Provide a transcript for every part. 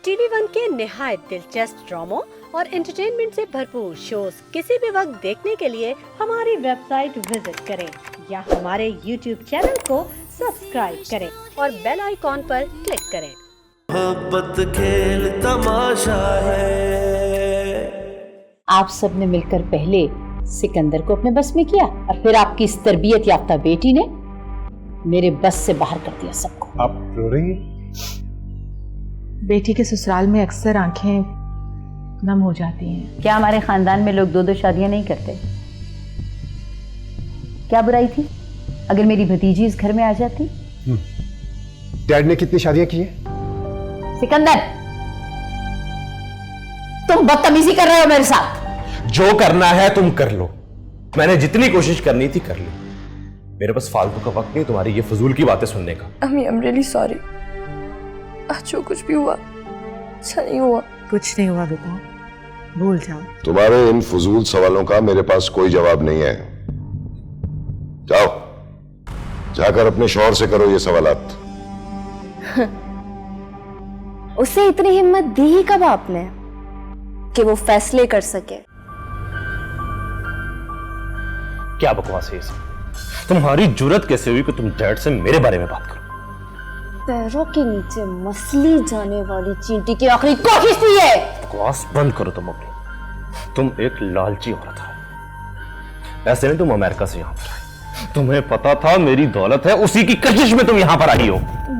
TV one के निहायत दिलचस्प ड्रामों और एंटरटेनमेंट से भरपूर शोज किसी भी वक्त देखने के लिए हमारी वेबसाइट विजिट करें या हमारे यूट्यूब चैनल को सब्सक्राइब करें और बेल आइकॉन पर क्लिक करें। मोहब्बत खेल तमाशा है। आप सबने मिलकर पहले सिकंदर को अपने बस में किया और फिर आपकी इस तरबियत याफ्ता बेटी ने मेरे बस से बाहर कर दिया सबको। आप रो रही? बेटी के ससुराल में अक्सर आंखें नम हो जाती हैं। क्या हमारे खानदान में लोग 2-2 शादियां नहीं करते? क्या बुराई थी अगर मेरी भतीजी इस घर में आ जाती? डैड ने कितनी शादियां की हैं? सिकंदर, तुम बदतमीजी कर रहे हो मेरे साथ। जो करना है तुम कर लो। मैंने जितनी कोशिश करनी थी कर ली। मेरे पास फालतू का वक्त नहीं तुम्हारी ये फजूल की बातें सुनने का। अम्मी, आई एम रियली सॉरी। आज जो कुछ भी हुआ अच्छा नहीं हुआ। कुछ नहीं हुआ बेटा, भूल जाओ। तुम्हारे इन फजूल सवालों का मेरे पास कोई जवाब नहीं है। जाओ, जाकर अपने शौहर से करो ये सवालात। उसे इतनी हिम्मत दी ही कब आपने कि वो फैसले कर सके? क्या बकवास है ये? तुम्हारी जुर्रत कैसे हुई कि तुम डैड से मेरे बारे में बात करो? पैरों के नीचे मसली जाने वाली चींटी की आखिरी कोशिश थी ये। बकवास बंद करो तुम अपनी। तुम एक लालची औरत हो। ऐसे नहीं तुम अमेरिका से यहाँ पर आई। तुम्हें पता था मेरी दौलत है, उसी की कशिश में तुम यहाँ पर आई हो।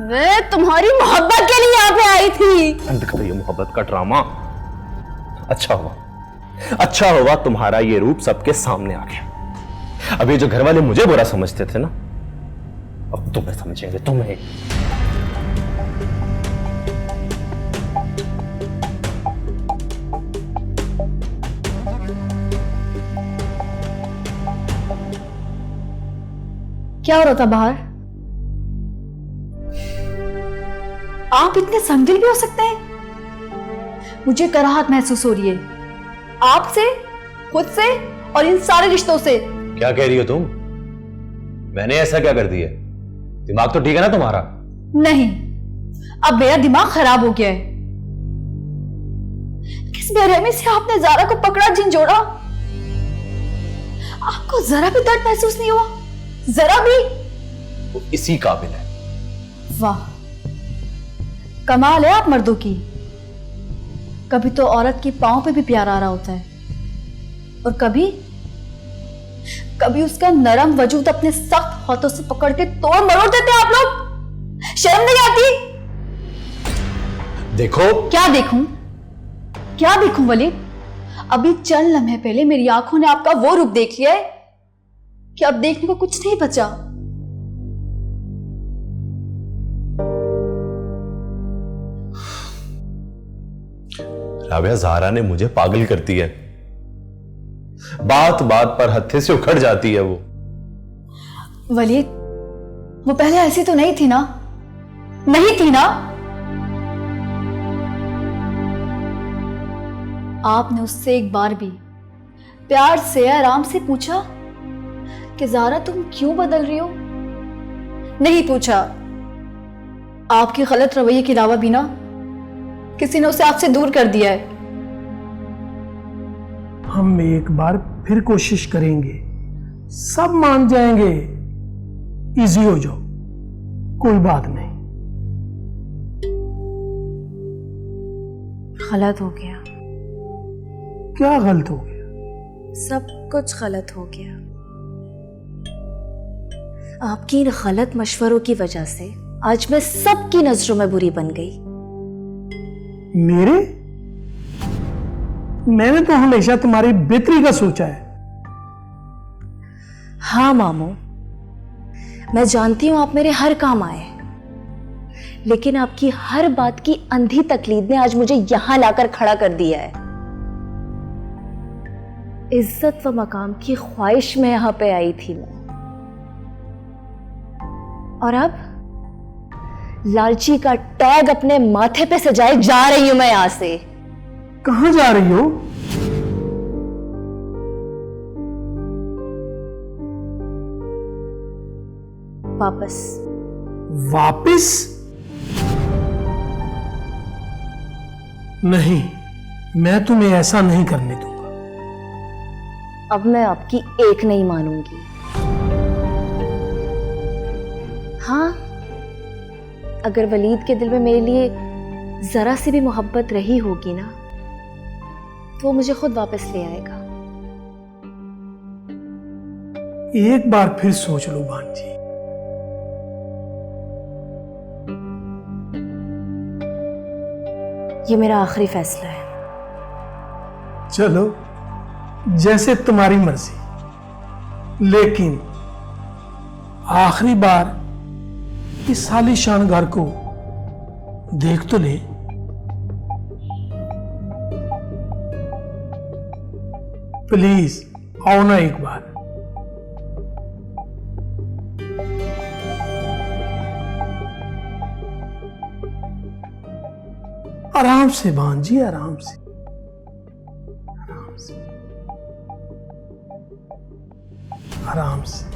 मैं तुम्हारी मोहब्बत के लिए यहाँ पे आई थी। बंद करो ये मोहब्बत का ड्रामा। अच्छा हुआ तुम्हारा ये रूप सबके सामने आ गया। अब ये जो घर वाले मुझे बुरा समझते थे ना, अब तुम्हें समझेंगे, तुम्हें। क्या हो रहा था बाहर? आप इतने संदिल भी हो सकते हैं? मुझे कराहत महसूस हो रही है आपसे, खुद से और इन सारे रिश्तों से। क्या कह रही हो तुम? मैंने ऐसा क्या कर दिया? दिमाग तो ठीक है ना तुम्हारा? नहीं, अब मेरा दिमाग खराब हो गया है। किस बेरहमी से आपने ज़ारा को पकड़ा, झिंझोड़ा? आपको जरा भी दर्द महसूस नहीं हुआ? जरा भी? वो इसी काबिल है। वाह, कमाल है आप मर्दों की। कभी तो औरत के पांव पे भी प्यार आ रहा होता है और कभी उसका नरम वजूद अपने सख्त हाथों से पकड़ के तोड़ मरोड़ देते हैं आप लोग। शर्म नहीं आती? देखो। क्या देखूं वलीद? अभी चंद लम्हे पहले मेरी आंखों ने आपका वो रूप देख लिया है कि अब देखने को कुछ नहीं बचा। राबिया, ज़ारा ने मुझे पागल करती है। बात बात पर हत्थे से उखड़ जाती है वो। वलीद, वो पहले ऐसी तो नहीं थी ना? नहीं थी ना? आपने उससे एक बार भी प्यार से आराम से पूछा कि ज़ारा तुम क्यों बदल रही हो? नहीं पूछा। आपके गलत रवैये के अलावा भी ना किसी ने उसे आपसे दूर कर दिया है। हम एक बार फिर कोशिश करेंगे, सब मान जाएंगे। इजी हो जाओ, कोई बात नहीं। गलत हो गया। क्या गलत हो गया? सब कुछ गलत हो गया। आपकी इन गलत मशवरों की वजह से आज मैं सबकी नजरों में बुरी बन गई। मेरे? मैंने तो हमेशा तुम्हारी बेहतरी का सोचा है। हाँ मामू, मैं जानती हूं आप मेरे हर काम आए, लेकिन आपकी हर बात की अंधी तकलीद ने आज मुझे यहां लाकर खड़ा कर दिया है। इज्जत व मकाम की ख्वाहिश में यहां पे आई थी मैं, और अब लालची का टैग अपने माथे पे सजाए जा रही हूं मैं यहां से। कहां जा रही हो? वापस। वापस? नहीं, मैं तुम्हें ऐसा नहीं करने दूंगा। अब मैं आपकी एक नहीं मानूंगी। हाँ, अगर वलीद के दिल में मेरे लिए जरा सी भी मोहब्बत रही होगी ना, तो वो मुझे खुद वापस ले आएगा। एक बार फिर सोच लो भांजी। ये मेरा आखिरी फैसला है। चलो, जैसे तुम्हारी मर्जी, लेकिन आखिरी बार इस आलीशान घर को देख तो ले। प्लीज आओ ना एक बार। आराम से भांजी, आराम से, आराम से, आराम से।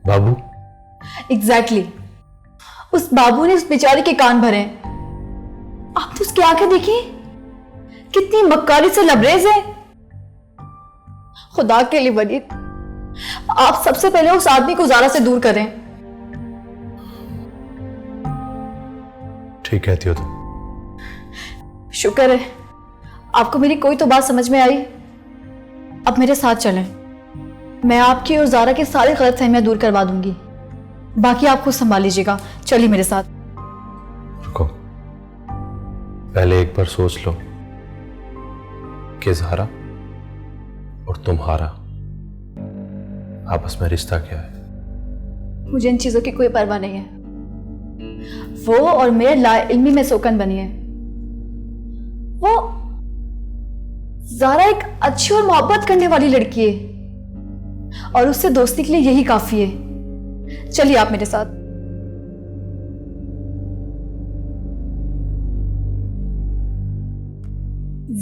बाबू? एग्जैक्टली उस बाबू ने उस बेचारे के कान भरे। आप तो उसकी आंखें देखिए, कितनी मक्कारी से लबरेज है। खुदा के लिए वलीद, आप सबसे पहले उस आदमी को ज़ारा से दूर करें। ठीक कहती हो तुम। शुक्र है आपको मेरी कोई तो बात समझ में आई। अब मेरे साथ चलें, मैं आपकी और ज़ारा के सारे गलतफहमियां दूर करवा दूंगी। बाकी आप खुद संभाल लीजिएगा। चलिए मेरे साथ। रुको, पहले एक बार सोच लो कि ज़ारा और तुम्हारा आपस में रिश्ता क्या है। मुझे इन चीजों की कोई परवाह नहीं है। वो और मेरे लाइल्मी में सोकन बनी है। वो ज़ारा एक अच्छी और मोहब्बत करने वाली लड़की है और उससे दोस्ती के लिए यही काफी है। चलिए आप मेरे साथ।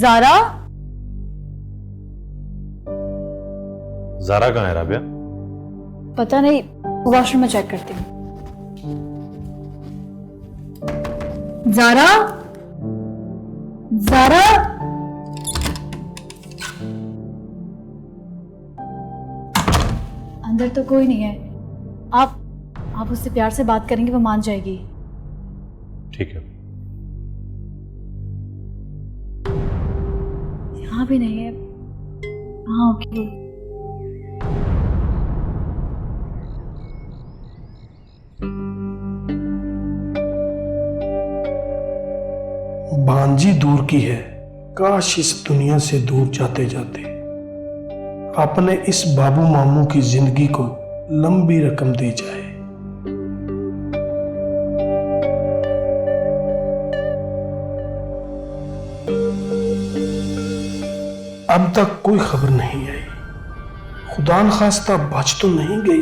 ज़ारा? ज़ारा कहाँ है राबिया? पता नहीं, वॉशरूम में चेक करती हूँ। ज़ारा? ज़ारा? अंदर तो कोई नहीं है। आप उससे प्यार से बात करेंगे, वो मान जाएगी। ठीक है। यहाँ भी नहीं है। हाँ ओके। भांजी दूर की है, काश इस दुनिया से दूर जाते जाते अपने इस बाबू मामू की जिंदगी को लंबी रकम दी जाए। अब तक कोई खबर नहीं आई। खुदा न खास्ता बच तो नहीं गई।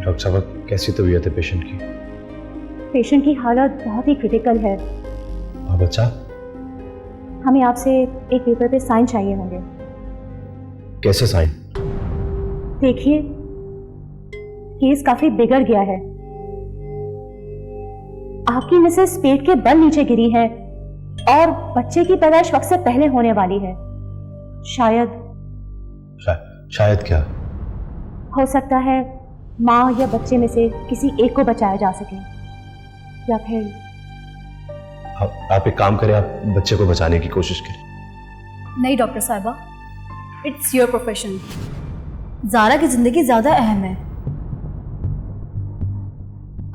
डॉक्टर साहब कैसी तबीयत है पेशेंट की? पेशेंट की हालत बहुत ही क्रिटिकल है। और बच्चा? हमें आपसे एक पेपर पे साइन चाहिए होंगे। कैसे साइन? देखिए, केस काफी बिगड़ गया है। आपकी मिसेस पेट के बल नीचे गिरी है और बच्चे की पैदाइश वक्त से पहले होने वाली है। शायद क्या? हो सकता है माँ या बच्चे में से किसी एक को बचाया जा सके, या फिर आप एक काम करें, आप बच्चे को बचाने की कोशिश करें। नहीं डॉक्टर साहिबा, इट्स योर प्रोफेशन। ज़ारा की जिंदगी ज्यादा अहम है।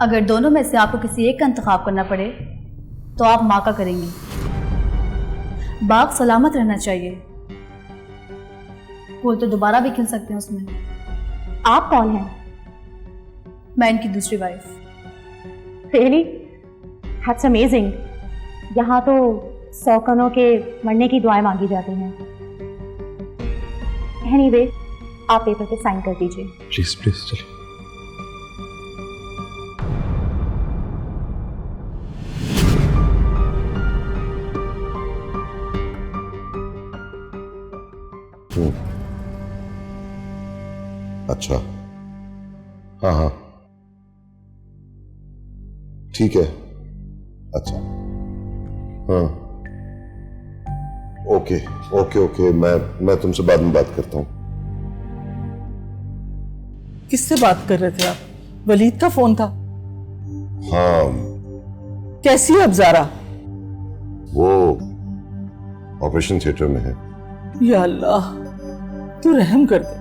अगर दोनों में से आपको किसी एक का इंतखाब करना पड़े तो आप माँ का करेंगी। बाग सलामत रहना चाहिए। फूल तो दोबारा भी खिल सकते हैं उसमें। आप कौन हैं? मैं इनकी दूसरी वाइफ। रियली? That's amazing. यहाँ तो 100 कनों के मरने की दुआएं मांगी जाती हैं। एनीवे, आप पेपर पे साइन कर दीजिए। प्लीज प्लीज चलिए। अच्छा, हाँ हाँ ठीक है। अच्छा, हाँ ओके ओके ओके, मैं तुमसे बाद में बात करता हूँ। किससे बात कर रहे थे आप? वलीद का फोन था? हाँ। कैसी है अब ज़ारा? वो ऑपरेशन थिएटर में है। या अल्लाह, तू रहम कर दे।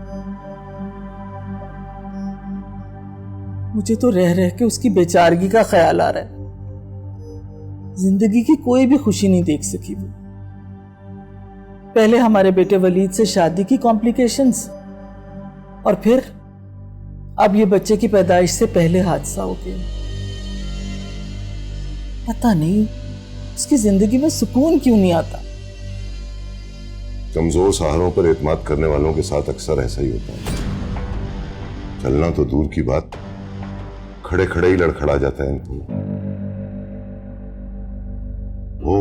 मुझे तो रह रह के उसकी बेचारगी का ख्याल आ रहा है। जिंदगी की कोई भी खुशी नहीं देख सकी वो। पहले हमारे बेटे वलीद से शादी की कॉम्प्लिकेशंस, और फिर अब ये बच्चे की पैदाइश से पहले हादसा हो गया। पता नहीं उसकी जिंदगी में सुकून क्यों नहीं आता। कमजोर सहारों पर एतमाद करने वालों के साथ अक्सर ऐसा ही होता है। चलना तो दूर की बात, खड़े खड़े ही लड़खड़ा जाता है इनको। वो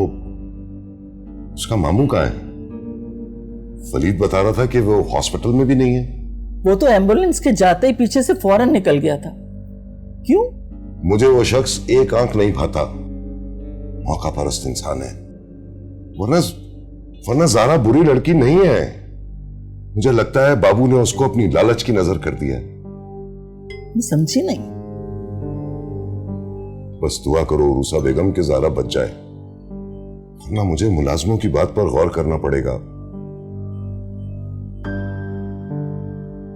उसका मामू कहाँ है? वलीद बता रहा था कि वो हॉस्पिटल में भी नहीं है। वो तो एम्बुलेंस के जाते ही पीछे से फौरन निकल गया था। क्यों? मुझे वो शख्स एक आंख नहीं भाता। मौका परस्त इंसान है। वरना ज़ारा बुरी लड़की नहीं है। मुझे लगता है बाबू ने उसको अपनी लालच की नजर कर दिया। मैं समझी नहीं। बस दुआ करो रूसा बेगम के ज़ारा बच जाए, वरना मुझे मुलाजमों की बात पर गौर करना पड़ेगा।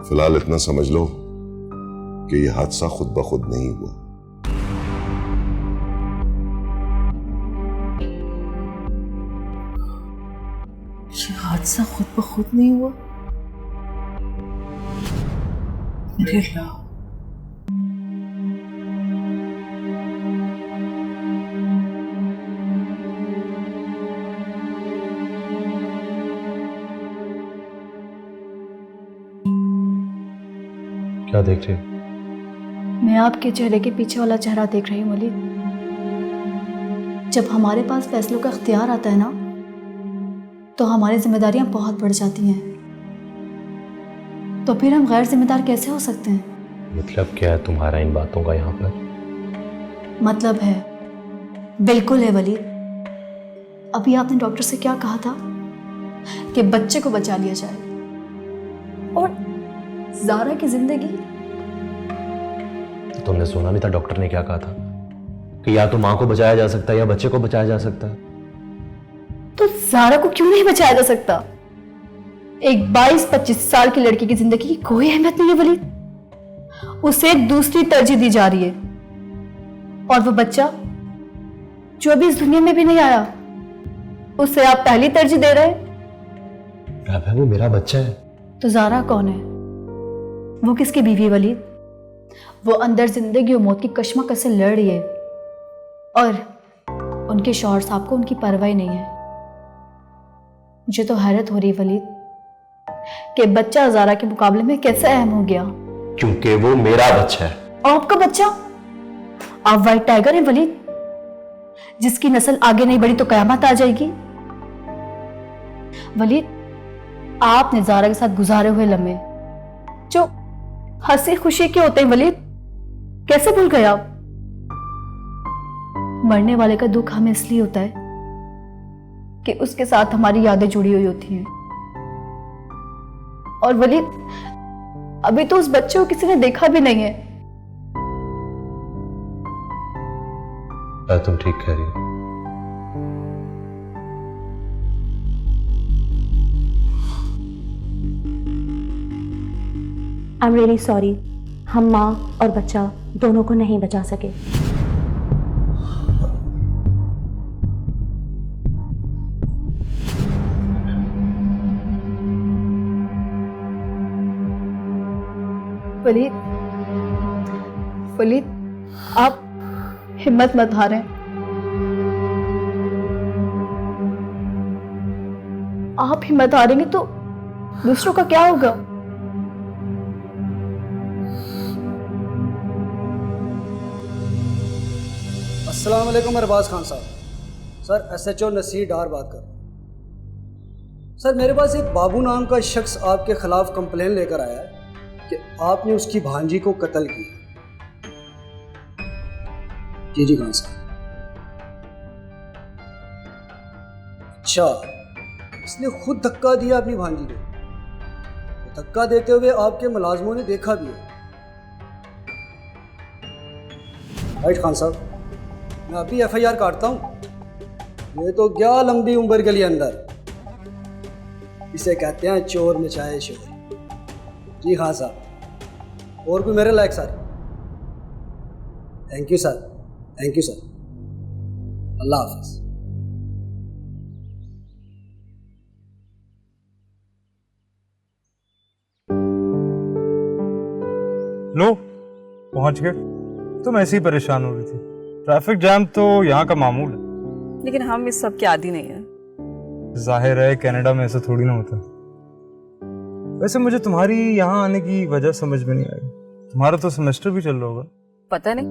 फिलहाल इतना समझ लो कि यह हादसा खुद ब खुद नहीं हुआ। ये हादसा खुद ब खुद नहीं हुआ? मेरे अल्लाह, क्या देख रहे हो? मैं आपके चेहरे के पीछे वाला चेहरा देख रही हूँ वलीद। जब हमारे पास फैसलों का इख्तियार आता है ना, तो हमारी जिम्मेदारियां बहुत बढ़ जाती हैं। तो फिर हम गैर जिम्मेदार कैसे हो सकते हैं? मतलब क्या है तुम्हारा इन बातों का यहाँ पर? मतलब है, बिल्कुल है वलीद। अभी आपने डॉक्टर से क्या कहा था कि बच्चे को बचा लिया जाए, और ज़ारा की जिंदगी। तुमने सुना नहीं था डॉक्टर ने क्या कहा था? कि या तो मां को बचाया जा सकता है या बच्चे को बचाया जा सकता है। तो ज़ारा को क्यों नहीं बचाया जा सकता? एक 22-25 साल की लड़की की जिंदगी की कोई अहमियत नहीं है वलीद। उसे एक दूसरी तरजीह दी जा रही है, और वो बच्चा जो अभी इस दुनिया में भी नहीं आया, उसे आप पहली तरजीह दे रहे हैं। वो मेरा बच्चा है। तो ज़ारा कौन है? वो किसकी बीवी है वलीद? वो अंदर जिंदगी और मौत की कश्मकश से लड़ रही है, और उनके शौहर साहब को उनकी परवाह ही नहीं है। मुझे तो हैरत हो रही है वलीद कि बच्चा ज़ारा के मुकाबले में कैसे अहम हो गया। क्योंकि वो मेरा बच्चा है। आपका बच्चा? आप व्हाइट टाइगर हैं वलीद, जिसकी नस्ल आगे नहीं बढ़ी तो कयामत आ जाएगी। वलीद, आपने ज़ारा के साथ गुजारे हुए लम्हे जो हंसी खुशी के होते हैं वलीद, कैसे भूल गए आप? मरने वाले का दुख हमें इसलिए होता है कि उसके साथ हमारी यादें जुड़ी हुई होती हैं। और वलीद, अभी तो उस बच्चे को किसी ने देखा भी नहीं है। तुम ठीक कह रही हो। आई एम रियली सॉरी, हम माँ और बच्चा दोनों को नहीं बचा सके। वलीद, वलीद, आप हिम्मत मत हारें। आप हिम्मत हारेंगे तो दूसरों का क्या होगा? अस्सलाम वालेकुम अरबाज खान साहब। सर, SHO नसीर डार बात कर रहा हूँ। सर, मेरे पास एक बाबू नाम का शख्स आपके खिलाफ कंप्लेन लेकर आया है कि आपने उसकी भांजी को कत्ल किया। जी खान साहब। अच्छा, इसने खुद धक्का दिया अपनी भांजी को। धक्का देते हुए आपके मुलाजमों ने देखा भी है। राइट खान साहब, मैं अभी FIR काटता हूँ। ये तो गया लंबी उम्र के लिए अंदर। इसे कहते हैं चोर मचाए शोर। जी हाँ साहब। और कोई मेरे लायक sir? Thank you sir, thank you sir. अल्लाह हाफिज। लो, पहुंच गए। तुम ऐसे ही परेशान हो रही थी। ट्रैफिक जैम तो यहाँ का मामूल है। लेकिन हम इस सब के आदी नहीं है। जाहिर है कनाडा में ऐसा थोड़ी ना होता। वैसे मुझे तुम्हारी यहाँ आने की वजह समझ में नहीं आई। तुम्हारा तो सेमेस्टर भी चल रहा होगा। पता नहीं,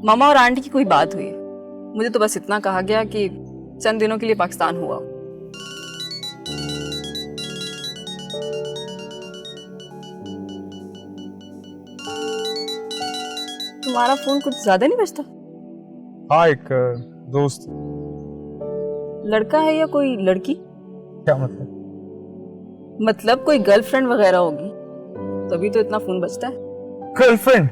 मामा और आंटी की कोई बात हुई। मुझे तो बस इतना कहा गया कि चंद दिनों के लिए पाकिस्तान हुआ। तुम्हारा फोन कुछ ज्यादा नहीं बजता? हाँ, एक दोस्त। लड़का है या कोई लड़की? क्या मतलब? मतलब कोई गर्लफ्रेंड वगैरह होगी, तभी तो इतना फोन बजता है। गर्लफ्रेंड?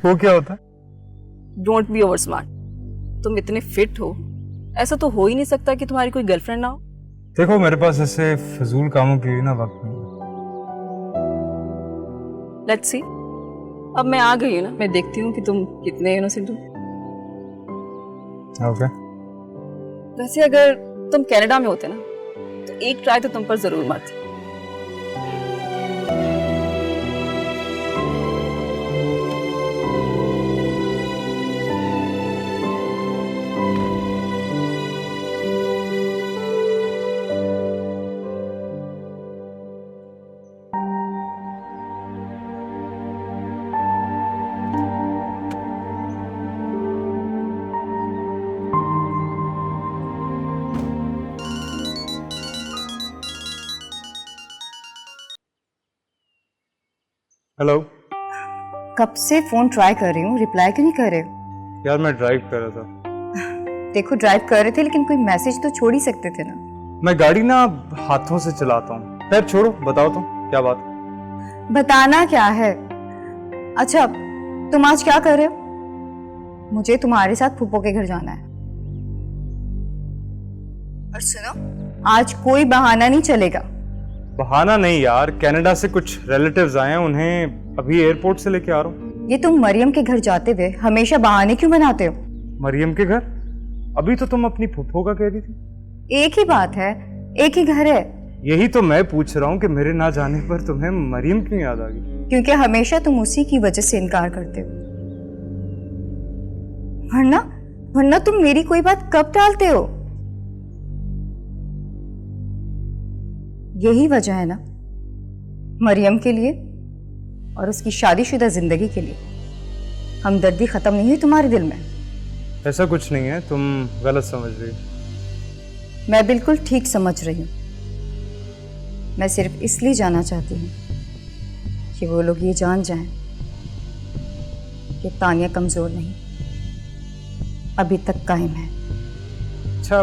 वो क्या होता है? Don't be over smart. तुम इतने फिट हो, ऐसा तो हो ही नहीं सकता कि तुम्हारी कोई गर्लफ्रेंड ना हो। देखो, मेरे पास ऐसे फजूल कामों की ना वक्त नहीं। Let's see. अब मैं आ गई हूँ ना, मैं देखती हूँ कि तुम कितने इनोसेंट हो। ओके। वैसे अगर तुम कनाडा में होते ना तो एक ट्राई तो तुम पर जरूर मारती। हेलो। कब से फोन ट्राई कर रही हूँ, रिप्लाई क्यों नहीं कर रहे हो? यार मैं ड्राइव कर रहा था। देखो, ड्राइव कर रहे थे लेकिन कोई मैसेज तो छोड़ ही सकते थे ना। मैं गाड़ी ना हाथों से चलाता हूँ। खैर छोड़ो, बताओ तुम क्या बात। बताना क्या है? अच्छा, तुम आज क्या कर रहे हो? मुझे तुम्हारे साथ फूफो के घर जाना है। और सुनो, आज कोई बहाना नहीं चलेगा। बहाना नहीं यार, कनाडा से कुछ रिलेटिव्स आए हैं, उन्हें अभी एयरपोर्ट से लेके आ रहा हूँ। ये तुम मरियम के घर जाते हुए हमेशा बहाने क्यों बनाते हो? मरियम के घर? अभी तो तुम अपनी फूफो का कह रही थी। एक ही बात है, एक ही घर है। यही तो मैं पूछ रहा हूँ कि मेरे ना जाने पर तुम्हें मरियम क्यों याद आ गई? क्योंकि हमेशा तुम उसी की वजह से इनकार करते हो। वरना तुम मेरी कोई बात कब टालते हो? यही वजह है ना मरियम के लिए और उसकी शादीशुदा जिंदगी के लिए हमदर्दी खत्म नहीं हुई तुम्हारे दिल में? ऐसा कुछ नहीं है, तुम गलत समझ रही हो। मैं बिल्कुल ठीक समझ रही हूँ। मैं सिर्फ इसलिए जाना चाहती हूँ कि वो लोग ये जान जाएं कि तानिया कमजोर नहीं, अभी तक कायम है। अच्छा,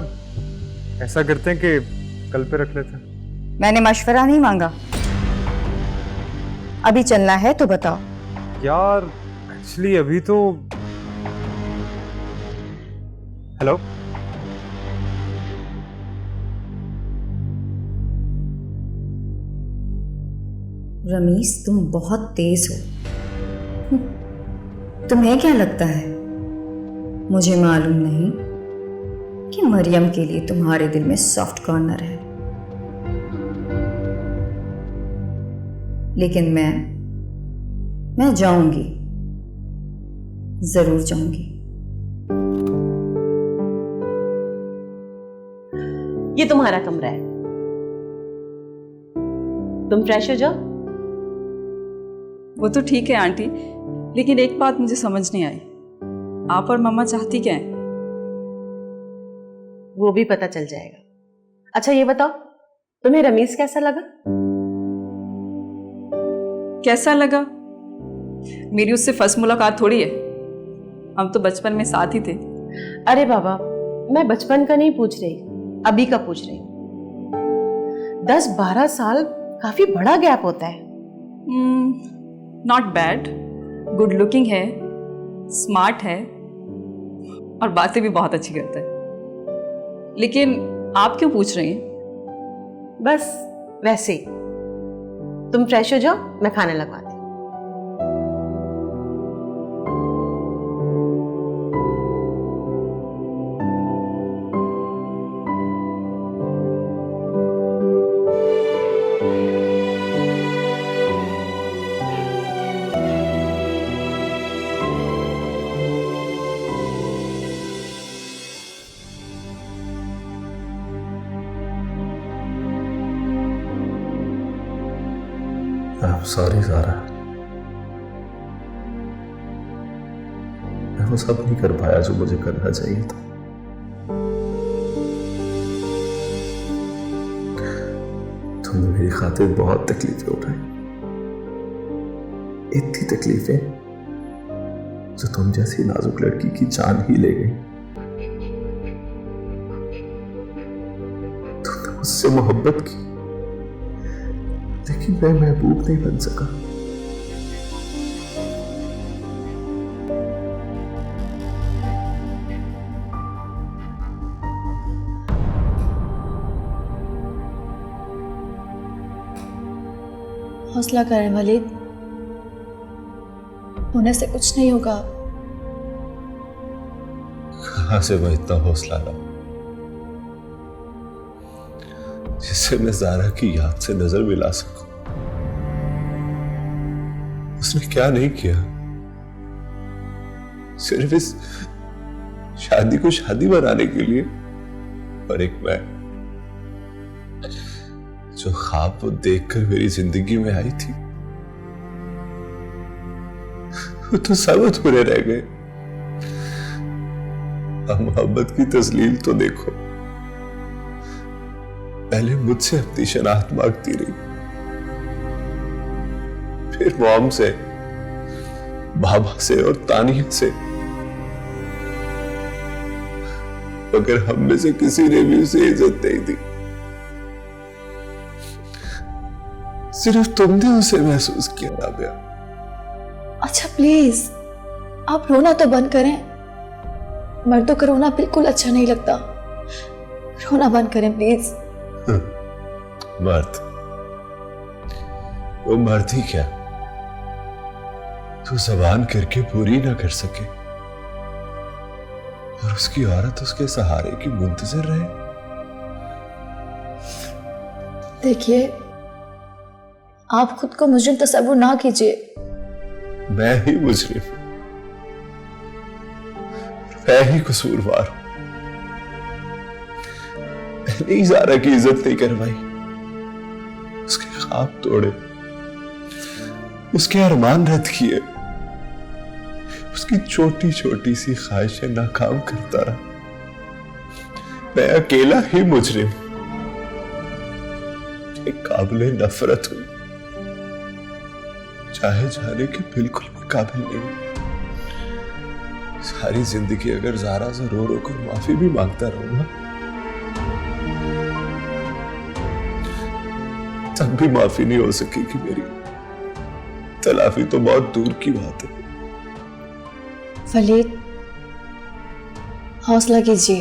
ऐसा करते हैं कि कल पे रख लेते हैं। मैंने मशवरा नहीं मांगा, अभी चलना है तो बताओ। यार एक्चुअली अभी तो हेलो, रमीज तुम बहुत तेज हो। तुम्हें क्या लगता है मुझे मालूम नहीं कि मरियम के लिए तुम्हारे दिल में सॉफ्ट कॉर्नर है? लेकिन मैं जाऊंगी, जरूर जाऊंगी। ये तुम्हारा कमरा है, तुम फ्रेश हो जाओ। वो तो ठीक है आंटी, लेकिन एक बात मुझे समझ नहीं आई, आप और मम्मा चाहती क्या है? वो भी पता चल जाएगा। अच्छा ये बताओ, तुम्हें रमीज कैसा लगा? कैसा लगा? मेरी उससे फर्स्ट मुलाकात थोड़ी है, हम तो बचपन में साथ ही थे। अरे बाबा, मैं बचपन का नहीं पूछ रही, अभी का पूछ रही हूँ। 10-12 साल काफी बड़ा गैप होता है। नॉट बैड, गुड लुकिंग है, स्मार्ट है और बातें भी बहुत अच्छी करता है। लेकिन आप क्यों पूछ रही हैं? बस वैसे ही। तुम फ्रेश हो जाओ, मैं खाने लगवाती हूँ। सॉरी सारा, मैं वो सब नहीं कर पाया जो मुझे करना चाहिए था। तुमने मेरी खातिर बहुत तकलीफें उठाई, इतनी तकलीफें जो तुम जैसी नाजुक लड़की की जान ही ले गई। तुमने मुझसे मोहब्बत की, लेकिन मैं महबूब नहीं बन सका। हौसला करें वलीद, होने से कुछ नहीं होगा। कहां से मैं इतना हौसला लाऊं जिससे मैं ज़ारा की याद से नजर मिला सकूं? उसने क्या नहीं किया, सिर्फ इस शादी को शादी बनाने के लिए। और एक मैं जो ख्वाब वो देखकर मेरी जिंदगी में आई थी, वो तो सब अधूरे रह गए। अब मोहब्बत की तस्लील तो देखो, पहले मुझसे अपनी शनाख्त मांगती रही, फिर मॉम से, बाबा से और तानिया से, मगर हम में से किसी ने भी उसे इज्जत नहीं दी। सिर्फ तुमने उसे महसूस किया राबिया। अच्छा प्लीज आप रोना तो बंद करें, मर्दों का रोना बिल्कुल अच्छा नहीं लगता। रोना बंद करें प्लीज। मर्द, वो मर्द ही क्या, तू जबान करके पूरी ना कर सके और उसकी औरत उसके सहारे की मुंतजर रहे। देखिए, आप खुद को मुजरिम तस्वुर ना कीजिए। मैं ही मुजरिम, मैं ही कसूरवार हूं। मैंने ही ज़ारा की इज्जत नहीं करवाई, उसके ख्वाब तोड़े, उसके अरमान रद्द किए, उसकी छोटी छोटी सी ख्वाहिशें नाकाम करता रहा। मैं अकेला ही मुजरिम, एक काबिले नफरत हूं, चाहे जाने के बिल्कुल भी काबिल नहीं। सारी जिंदगी अगर ज़ारा से रो रो कर माफी भी मांगता रहूंगा तब भी माफी नहीं हो सकेगी मेरी। तलाफी तो बहुत दूर की बात है। वलीद, हौसला कीजिए।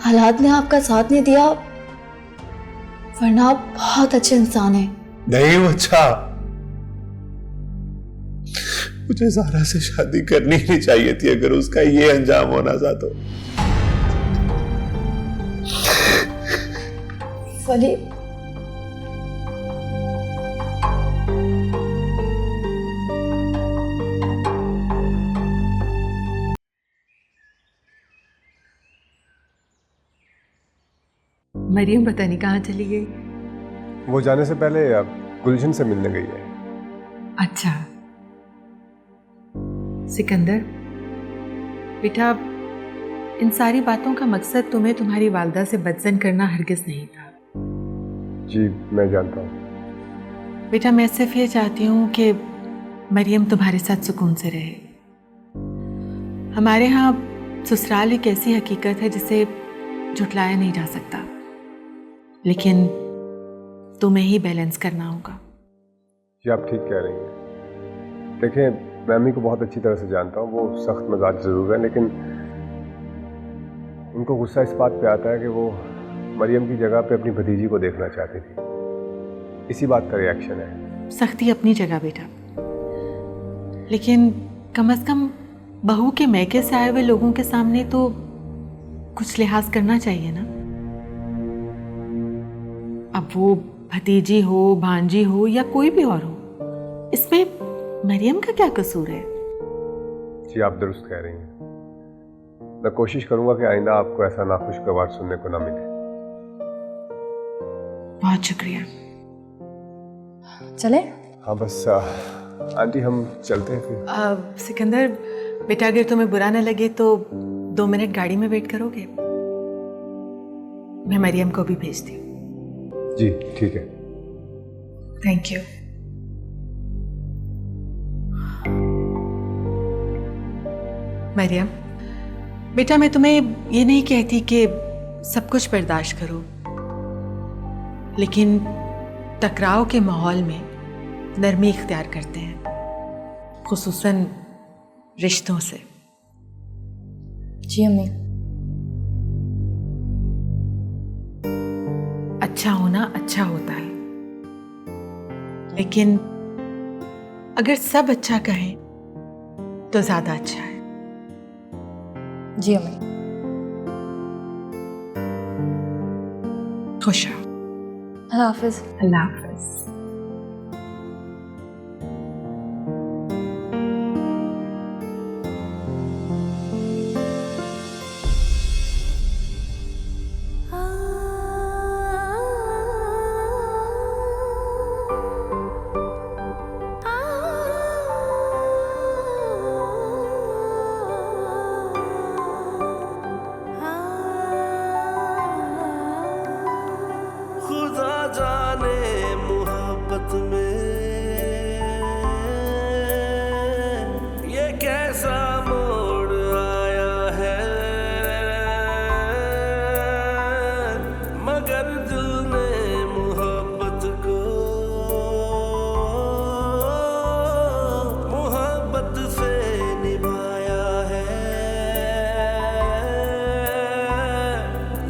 हालात ने आपका साथ नहीं दिया, वरना आप बहुत अच्छे इंसान हैं। नहीं वो अच्छा, मुझे ज़ारा से शादी करनी ही चाहिए थी अगर उसका ये अंजाम होना था तो। वलीद, मरियम पता नहीं कहाँ चली गई। वो जाने से पहले गुलशन से मिलने गई है। अच्छा सिकंदर बेटा, इन सारी बातों का मकसद तुम्हें तुम्हारी वालदा से बदजन करना हरगिज नहीं था। जी मैं जानता हूँ। बेटा मैं सिर्फ ये चाहती हूँ कि मरियम तुम्हारे साथ सुकून से रहे। हमारे यहाँ ससुराल एक ऐसी हकीकत है जिसे झुटलाया नहीं जा सकता, लेकिन तुम्हें ही बैलेंस करना होगा। जी आप ठीक कह रही हैं। देखें मैं अम्मी को बहुत अच्छी तरह से जानता हूँ, वो सख्त मजाज ज़रूर है, लेकिन उनको गुस्सा इस बात पे आता है कि वो मरियम की जगह पे अपनी भतीजी को देखना चाहती थी। इसी बात का रिएक्शन है। सख्ती अपनी जगह बेटा, लेकिन कम से कम बहू के मैके से आए हुए लोगों के सामने तो कुछ लिहाज करना चाहिए ना। अब वो भतीजी हो, भांजी हो या कोई भी और हो, इसमें मरियम का क्या कसूर है? जी आप दुरुस्त कह रही हैं। मैं कोशिश करूंगा कि आइंदा आपको ऐसा नाखुशगवार सुनने को ना मिले। बहुत शुक्रिया। चले? हाँ बस आंटी हम चलते हैं फिर। सिकंदर बेटा, अगर तुम्हें बुरा न लगे तो 2 मिनट गाड़ी में वेट करोगे? मैं मरियम को भी भेजती हूँ। जी ठीक है। Thank you. मरियम बेटा, मैं तुम्हें ये नहीं कहती कि सब कुछ बर्दाश्त करो, लेकिन टकराव के माहौल में नरमी इख्तियार करते हैं, खुसूसन रिश्तों से। जी अम्मी। अच्छा होना अच्छा होता है, लेकिन अगर सब अच्छा कहें तो ज्यादा अच्छा है। जी अम्मी। खुश रहो। अल्लाह हाफिज। अल्लाह हाफिज। खुदा जाने मोहब्बत में ये कैसा मोड़ आया है, मगर दिल ने मोहब्बत को मोहब्बत से निभाया है,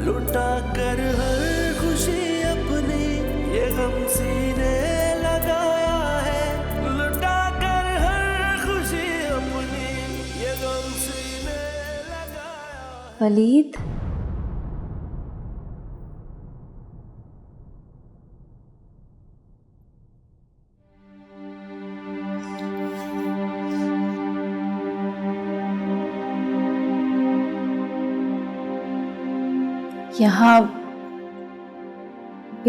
लुटा कर हर खुशी अपनी ये गम सीने लगाया है, लुटा कर हर खुशी अपनी ये गम सीने लगाया। वलीद, यहाँ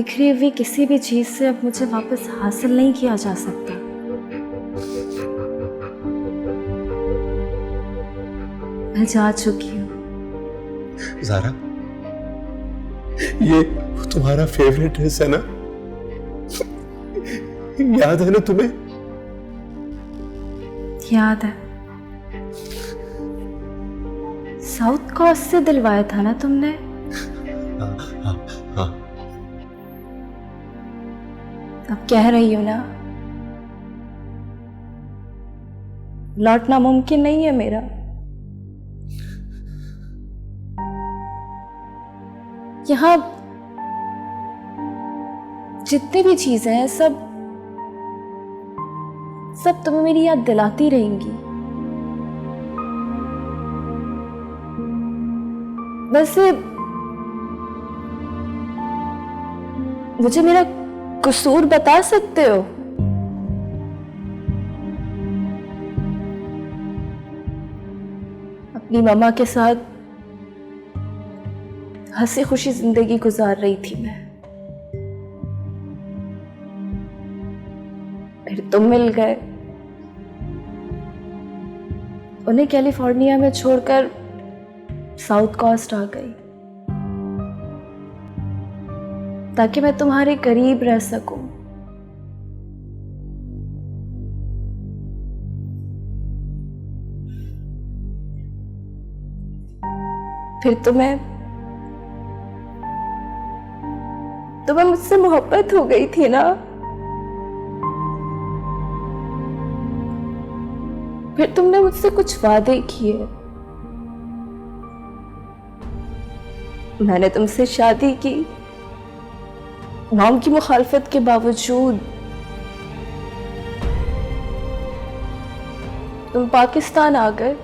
बिखरी हुई किसी भी चीज से अब मुझे वापस हासिल नहीं किया जा सकता। मैं जा चुकी हूँ। ज़ारा, ये तुम्हारा फेवरेट ड्रेस है ना? याद है ना तुम्हें? याद है। साउथ कोस्ट से दिलवाया था ना तुमने? हाँ। अब कह रही हो ना, लौटना मुमकिन नहीं है मेरा। यहाँ जितनी भी चीजें हैं सब तुम्हें मेरी याद दिलाती रहेंगी। वैसे मुझे मेरा कसूर बता सकते हो? अपनी मम्मा के साथ हंसी खुशी जिंदगी गुजार रही थी मैं, फिर तुम मिल गए। उन्हें कैलिफोर्निया में छोड़कर साउथ कोस्ट आ गई ताकि मैं तुम्हारे करीब रह सकूं। फिर तुम्हें मुझसे मोहब्बत हो गई थी ना? फिर तुमने मुझसे कुछ वादे किए। मैंने तुमसे शादी की, नॉम की मुखालफत के बावजूद। तुम पाकिस्तान आ गए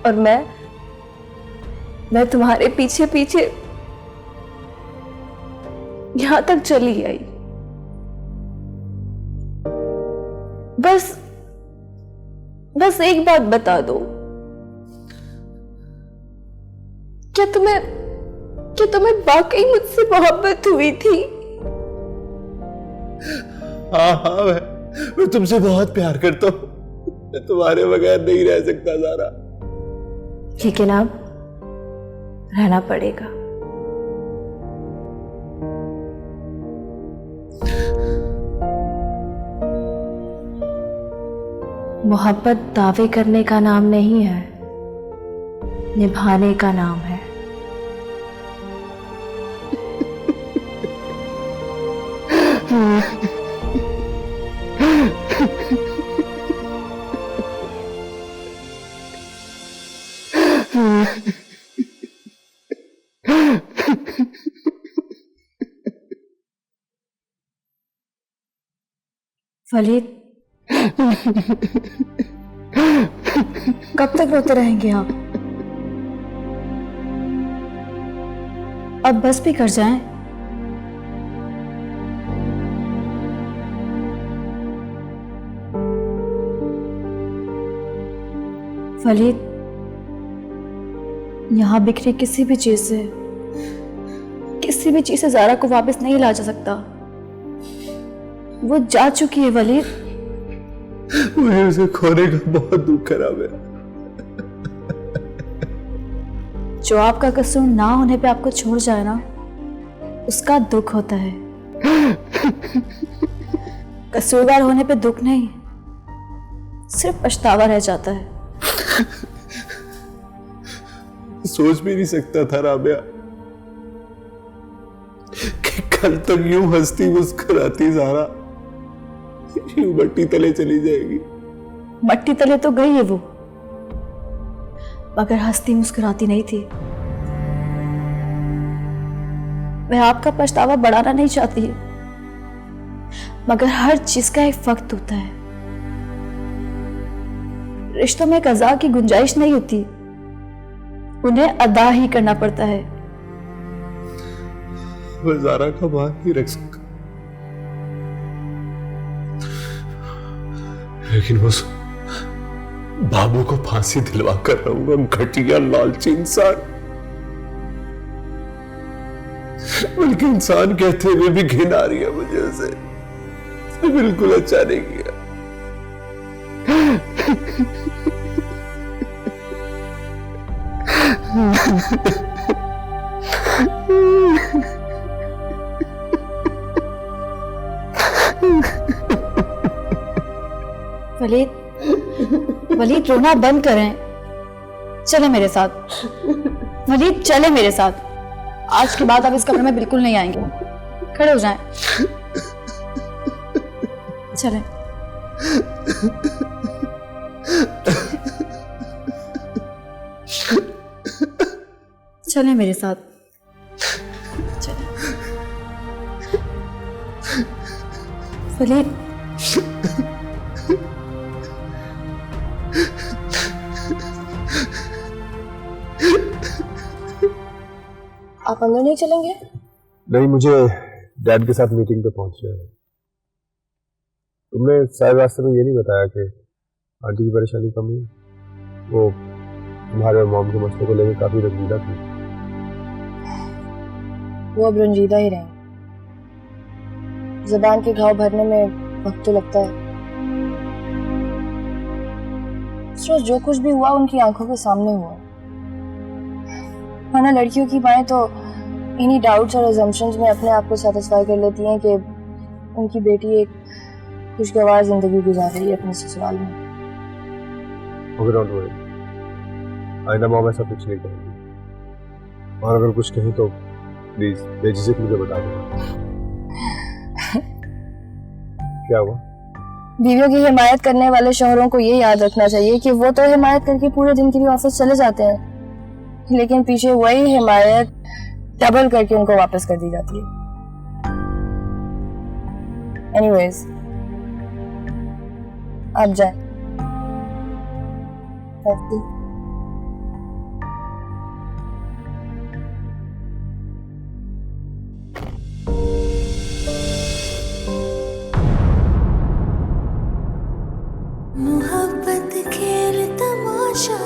और मैं तुम्हारे पीछे पीछे यहां तक चली आई। बस एक बात बता दो, क्या तुम्हें वाकई मुझसे मोहब्बत हुई थी? हाँ, मैं तुमसे बहुत प्यार करता हूँ। मैं तुम्हारे बगैर नहीं रह सकता ज़ारा। लेकिन अब रहना पड़ेगा। मोहब्बत दावे करने का नाम नहीं है, निभाने का नाम है। वलीद, कब तक रोते रहेंगे आप? अब बस भी कर जाएं। वलीद, यहां बिखरी किसी भी चीज से ज़ारा को वापस नहीं ला जा सकता। वो जा चुकी है वलीद। मुझे उसे खोने का बहुत दुख खराब है। जो आपका कसूर ना होने पे आपको छोड़ जाए ना, उसका दुख होता है। कसूरवार होने पे दुख नहीं, सिर्फ पछतावा रह जाता है। सोच भी नहीं सकता था राबिया कि कल तक यूं हंसती मुस्कुराती ज़ारा यूं मट्टी तले चली जाएगी। मट्टी तले तो गई है वो, मगर हंसती मुस्कुराती नहीं थी। मैं आपका पछतावा बढ़ाना नहीं चाहती, मगर हर चीज का एक वक्त होता है। रिश्तों में कज़ा की गुंजाइश नहीं होती, उन्हें अदा ही करना पड़ता है। मैं ज़ारा का मान नहीं रख सका, लेकिन उस बाबू को फांसी दिलवा कर रहूंगा, घटिया लालची इंसान। एक इंसान कहते हुए भी घिन आ रही है मुझे उसे। उसने बिल्कुल अच्छा नहीं किया। वलीद रोना बंद करें, चले मेरे साथ। वलीद चले मेरे साथ। आज के बाद आप इस कमरे में बिल्कुल नहीं आएंगे। खड़े हो जाएं। चले। चले मेरे साथ। चले। वलीद आप अंदर नहीं चलेंगे? नहीं, मुझे डैड के साथ मीटिंग पे पहुंचना है। तुमने शायद रास्ते में ये नहीं बताया कि आंटी की परेशानी कम हुई। वो तुम्हारे और मॉम के मसले को लेकर काफी रंजीदा थी। वो अब रंजीदा ही रहे। ज़बान के घाव भरने में वक्त तो लगता है। जो कुछ भी हुआ उनकी आंखों के सामने हुआ, वरना लड़कियों की माएं तो इन्हीं डाउट्स और अजम्पशंस में अपने आप को सेटिस्फाई कर लेती हैं कि उनकी बेटी एक खुशगवार जिंदगी गुजार रही है अपने ससुराल में। ओके, डोंट वरी, आइंदा मॉम ऐसा कुछ नहीं करेंगी। और अगर कुछ कहें तो प्लीज बेझिझक मुझे बता दो। क्या हुआ? बीवियों की हिमायत करने वाले शौहरों को ये याद रखना चाहिए कि वो तो हिमायत करके पूरे दिन के लिए ऑफिस चले जाते हैं, लेकिन पीछे वही हिमायत डबल करके उनको वापस कर दी जाती है। एनीवेज, आप जाएं। मोहब्बत खेल तमाशा